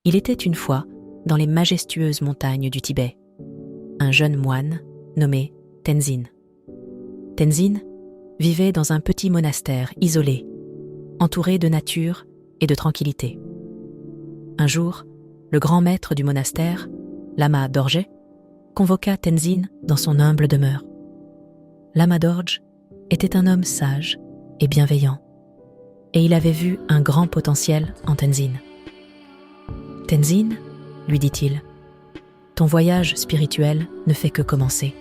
Il était une fois, dans les majestueuses montagnes du Tibet, un jeune moine nommé Tenzin. Tenzin vivait dans un petit monastère isolé, entouré de nature et de tranquillité. Un jour, le grand maître du monastère, Lama Dorje, convoqua Tenzin dans son humble demeure. Lama Dorje était un homme sage et bienveillant, et il avait vu un grand potentiel en Tenzin. « Tenzin, lui dit-il, ton voyage spirituel ne fait que commencer.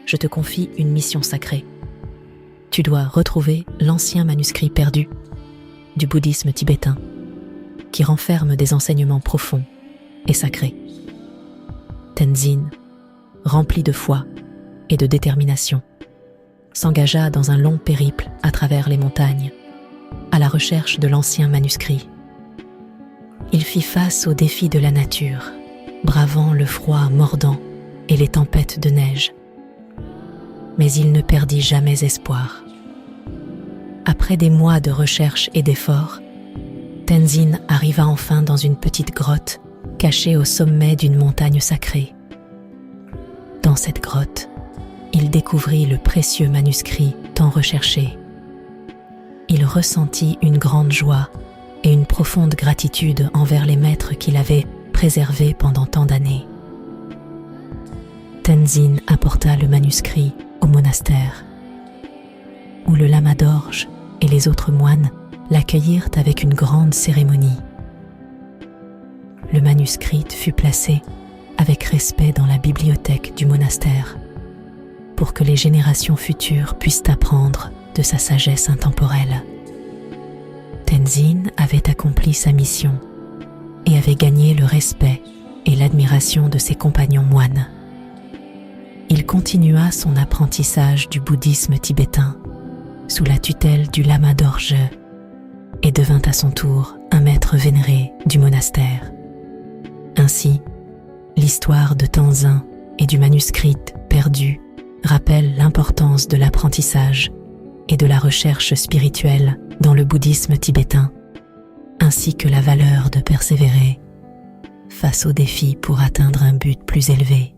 Je te confie une mission sacrée. Tu dois retrouver l'ancien manuscrit perdu du bouddhisme tibétain, qui renferme des enseignements profonds et sacrés. » Tenzin, rempli de foi et de détermination, s'engagea dans un long périple à travers les montagnes, à la recherche de l'ancien manuscrit. Il fit face aux défis de la nature, bravant le froid mordant et les tempêtes de neige. Mais il ne perdit jamais espoir. Après des mois de recherche et d'efforts, Tenzin arriva enfin dans une petite grotte cachée au sommet d'une montagne sacrée. Dans cette grotte, il découvrit le précieux manuscrit tant recherché. Il ressentit une grande joie et une profonde gratitude envers les maîtres qui l'avaient préservé pendant tant d'années. Tenzin apporta le manuscrit au monastère, où le Lama Dorje et les autres moines l'accueillirent avec une grande cérémonie. Le manuscrit fut placé avec respect dans la bibliothèque du monastère, pour que les générations futures puissent apprendre de sa sagesse intemporelle. Tenzin avait accompli sa mission et avait gagné le respect et l'admiration de ses compagnons moines. Il continua son apprentissage du bouddhisme tibétain sous la tutelle du Lama Dorje et devint à son tour un maître vénéré du monastère. Ainsi, l'histoire de Tenzin et du manuscrit perdu rappelle l'importance de l'apprentissage et de la recherche spirituelle dans le bouddhisme tibétain, ainsi que la valeur de persévérer face aux défis pour atteindre un but plus élevé.